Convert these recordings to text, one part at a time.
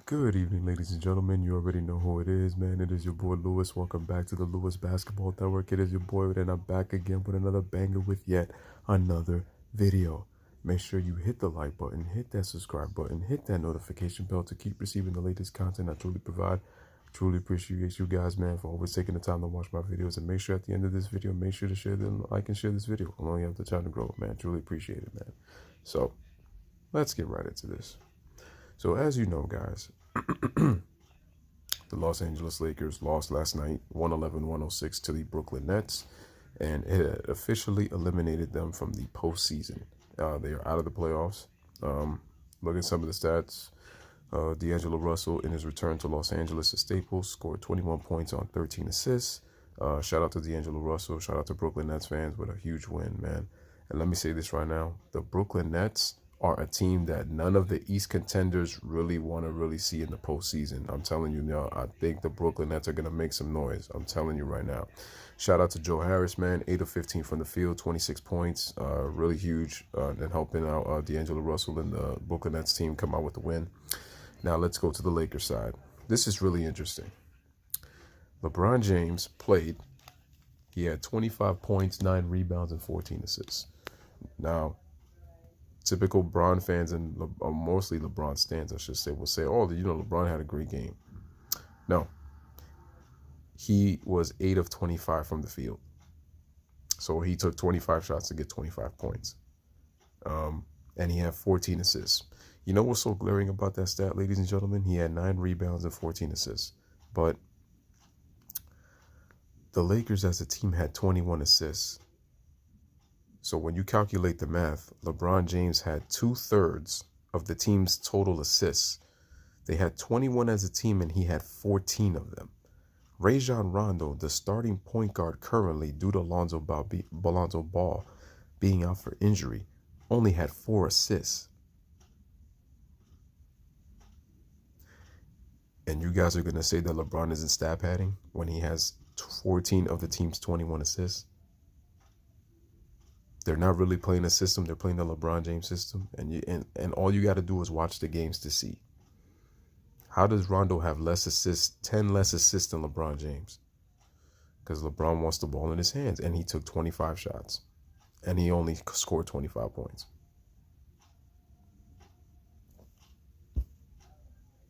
Good evening, ladies and gentlemen. You already know who it is, man. It is your boy Lewis. Welcome back to the Lewis Basketball Network. It is your boy, and I'm back again with another banger with yet another video. Make sure you hit the like button, hit that subscribe button, hit that notification bell to keep receiving the latest content I truly provide. Truly appreciate you guys, man, for always taking the time to watch my videos. And make sure at the end of this video, make sure to share them, like and share this video. I'm only have the time to grow, man. Truly appreciate it, man. So let's get right into this. So as you know, guys, the Los Angeles Lakers lost last night, 111-106 to the Brooklyn Nets, and it had officially eliminated them from the postseason. They are out of the playoffs. Look at some of the stats. D'Angelo Russell, in his return to Los Angeles as Staples, scored 21 points on 13 assists. Shout out to D'Angelo Russell. Shout out to Brooklyn Nets fans with a huge win, man. And let me say this right now. The Brooklyn Nets are a team that none of the East contenders really want to see in the postseason. I'm telling you now, I think the Brooklyn Nets are going to make some noise. I'm telling you right now. Shout out to Joe Harris, man. 8 of 15 from the field, 26 points. Really huge and helping out D'Angelo Russell and the Brooklyn Nets team come out with the win. Now let's go to the Lakers side. This is really interesting. LeBron James played. He had 25 points, 9 rebounds, and 14 assists. Now, typical LeBron fans and mostly LeBron stands, I should say, will say, oh, LeBron had a great game. No. He was 8 of 25 from the field. So he took 25 shots to get 25 points. And he had 14 assists. You know what's so glaring about that stat, ladies and gentlemen? He had 9 rebounds and 14 assists. But the Lakers as a team had 21 assists. So when you calculate the math, LeBron James had 2/3 of the team's total assists. They had 21 as a team, and he had 14 of them. Rajon Rondo, the starting point guard currently, due to Lonzo Ball being out for injury, only had 4 assists. And you guys are going to say that LeBron isn't stat padding when he has 14 of the team's 21 assists? They're not really playing a system. They're playing the LeBron James system. And all you got to do is watch the games to see. How does Rondo have less assists, 10 less assists than LeBron James? Because LeBron wants the ball in his hands, and he took 25 shots. And he only scored 25 points.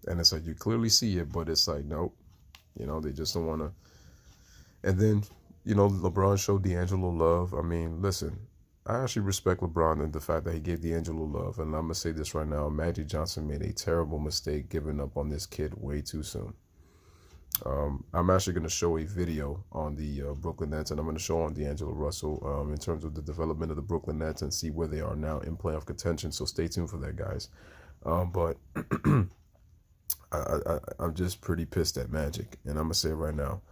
And it's like, you clearly see it, but it's like, nope. They just don't want to. And then, LeBron showed D'Angelo love. I mean, listen, I actually respect LeBron and the fact that he gave D'Angelo love. And I'm going to say this right now. Magic Johnson made a terrible mistake giving up on this kid way too soon. I'm actually going to show a video on the Brooklyn Nets, and I'm going to show on D'Angelo Russell in terms of the development of the Brooklyn Nets and see where they are now in playoff contention. So stay tuned for that, guys. But I'm just pretty pissed at Magic. And I'm going to say it right now.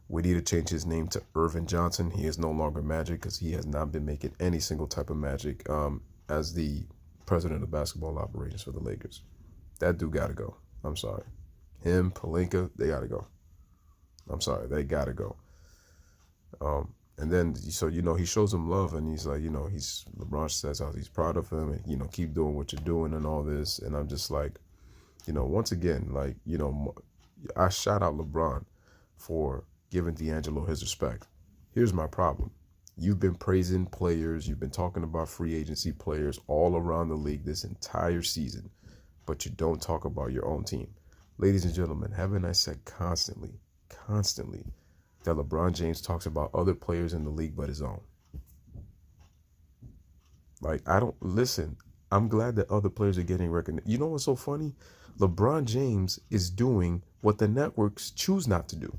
We need to change his name to Irvin Johnson. He is no longer Magic because he has not been making any single type of magic as the president of basketball operations for the Lakers. That dude got to go. I'm sorry. Him, Pelinka, they got to go. I'm sorry. They got to go. And then, so, he shows him love, and he's like, LeBron says how he's proud of him and, keep doing what you're doing and all this. And I'm just like, once again, like, I shout out LeBron for giving D'Angelo his respect. Here's my problem. You've been praising players. You've been talking about free agency players all around the league this entire season, but you don't talk about your own team. Ladies and gentlemen, haven't I said constantly, that LeBron James talks about other players in the league but his own? Like, I'm glad that other players are getting recognition. You know what's so funny? LeBron James is doing what the networks choose not to do.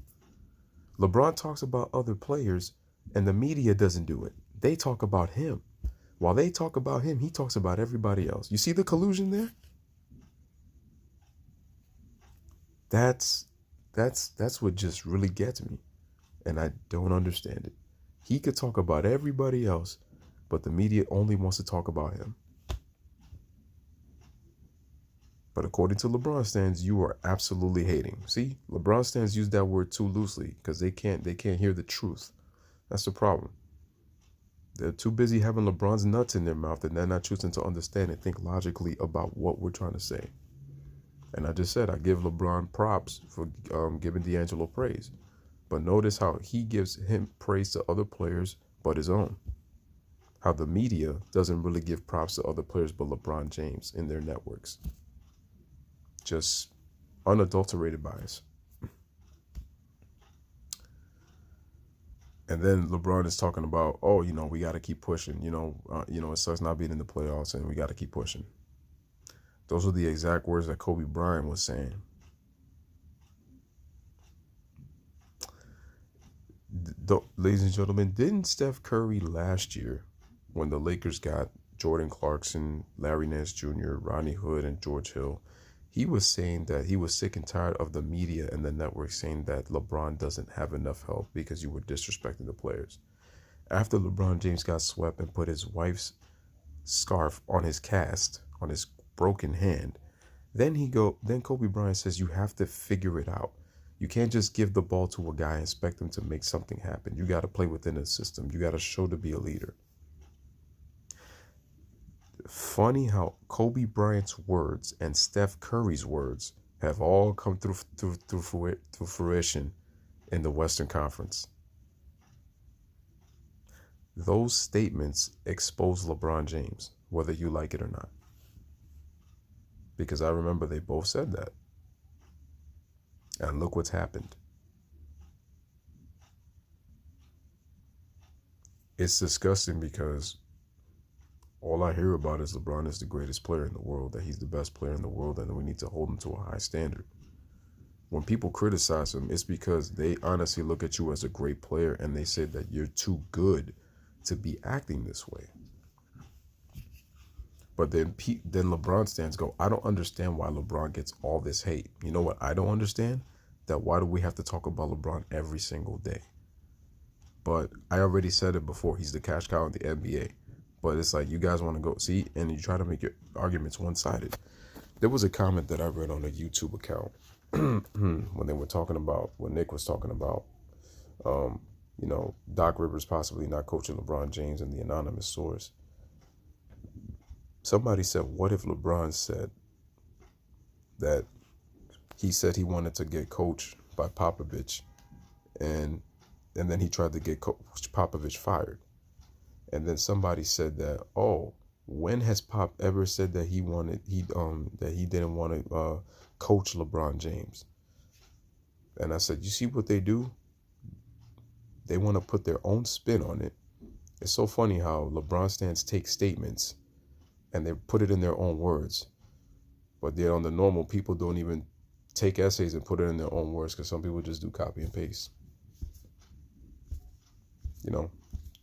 LeBron talks about other players, and the media doesn't do it. They talk about him. While they talk about him, he talks about everybody else. You see the collusion there? That's what just really gets me, and I don't understand it. He could talk about everybody else, but the media only wants to talk about him. But according to LeBron stans, you are absolutely hating. See, LeBron stans use that word too loosely because they can't hear the truth. That's the problem. They're too busy having LeBron's nuts in their mouth, and they're not choosing to understand and think logically about what we're trying to say. And I just said I give LeBron props for giving D'Angelo praise. But notice how he gives him praise to other players but his own. How the media doesn't really give props to other players but LeBron James in their networks. Just unadulterated bias. And then LeBron is talking about, oh, we got to keep pushing. It sucks not being in the playoffs and we got to keep pushing. Those were the exact words that Kobe Bryant was saying. Ladies and gentlemen, didn't Steph Curry last year, when the Lakers got Jordan Clarkson, Larry Nance Jr., Rodney Hood, and George Hill, he was saying that he was sick and tired of the media and the network saying that LeBron doesn't have enough help because you were disrespecting the players. After LeBron James got swept and put his wife's scarf on his cast, on his broken hand, then Kobe Bryant says you have to figure it out. You can't just give the ball to a guy and expect him to make something happen. You got to play within a system. You got to show to be a leader. Funny how Kobe Bryant's words and Steph Curry's words have all come through fruition in the Western Conference. Those statements expose LeBron James, whether you like it or not. Because I remember they both said that. And look what's happened. It's disgusting because all I hear about is LeBron is the greatest player in the world, that he's the best player in the world, and we need to hold him to a high standard. When people criticize him, it's because they honestly look at you as a great player and they say that you're too good to be acting this way. But then LeBron stands go, I don't understand why LeBron gets all this hate. You know what I don't understand? That why do we have to talk about LeBron every single day? But I already said it before. He's the cash cow in the NBA. But it's like you guys want to go see, and you try to make your arguments one-sided. There was a comment that I read on a YouTube account when they were talking about, when Nick was talking about, Doc Rivers possibly not coaching LeBron James and the anonymous source. Somebody said, what if LeBron said that he said he wanted to get coached by Popovich and then he tried to get Coach Popovich fired. And then somebody said that, oh, when has Pop ever said that he didn't want to coach LeBron James? And I said, you see what they do? They want to put their own spin on it. It's so funny how LeBron stans take statements and they put it in their own words. But then on the normal, people don't even take essays and put it in their own words because some people just do copy and paste.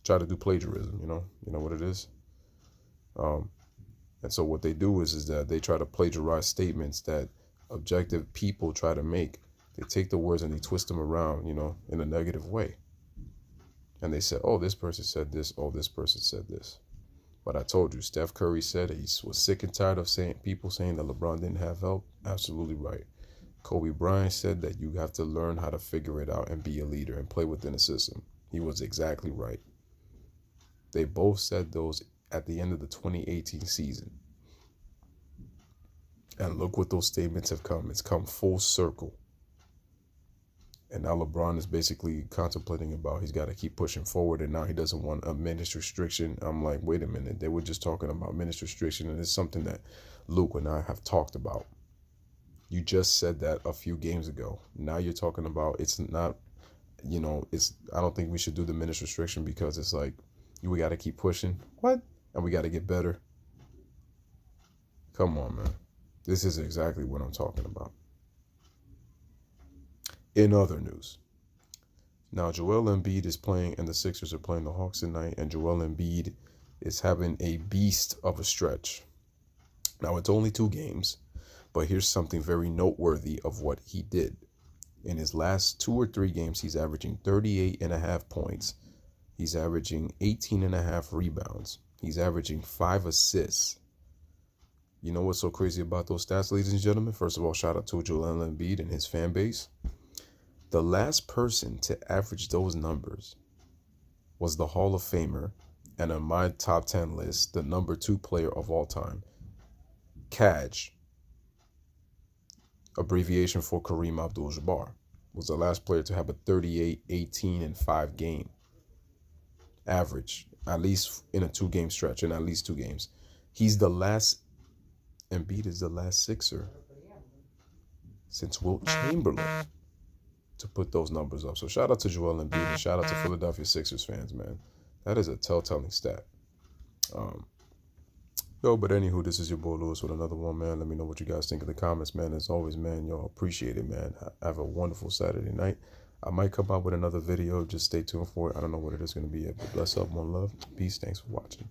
Try to do plagiarism, you know what it is? And so what they do is that they try to plagiarize statements that objective people try to make. They take the words and they twist them around, in a negative way. And they said, oh, this person said this. Oh, this person said this. But I told you, Steph Curry said he was sick and tired of people saying that LeBron didn't have help. Absolutely right. Kobe Bryant said that you have to learn how to figure it out and be a leader and play within a system. He was exactly right. They both said those at the end of the 2018 season. And look what those statements have come. It's come full circle. And now LeBron is basically contemplating about he's got to keep pushing forward, and now he doesn't want a minutes restriction. I'm like, wait a minute. They were just talking about minutes restriction, and it's something that Luke and I have talked about. You just said that a few games ago. Now you're talking about it's not, I don't think we should do the minutes restriction because it's like, we got to keep pushing. What? And we got to get better. Come on, man. This is exactly what I'm talking about. In other news, now Joel Embiid is playing, and the Sixers are playing the Hawks tonight, and Joel Embiid is having a beast of a stretch. Now, it's only 2 games, but here's something very noteworthy of what he did. In his last 2 or 3 games, he's averaging 38.5 points. He's averaging 18.5 rebounds. He's averaging 5 assists. You know what's so crazy about those stats, ladies and gentlemen? First of all, shout out to Joel Embiid and his fan base. The last person to average those numbers was the Hall of Famer, and on my top 10 list, the number 2 player of all time, Kaj. abbreviation for Kareem Abdul-Jabbar, was the last player to have a 38, 18, and 5 game average, at least in a 2-game stretch, in at least 2 games. He's the last, Embiid is the last Sixer since Wilt Chamberlain to put those numbers up. So shout out to Joel Embiid and shout out to Philadelphia Sixers fans, man. That is a telltale stat. But anywho, this is your boy Lewis with another one, man. Let me know what you guys think in the comments, man. As always, man, y'all appreciate it, man. Have a wonderful Saturday night. I might come out with another video. Just stay tuned for it. I don't know what it is going to be yet, but bless up, one love, peace. Thanks for watching.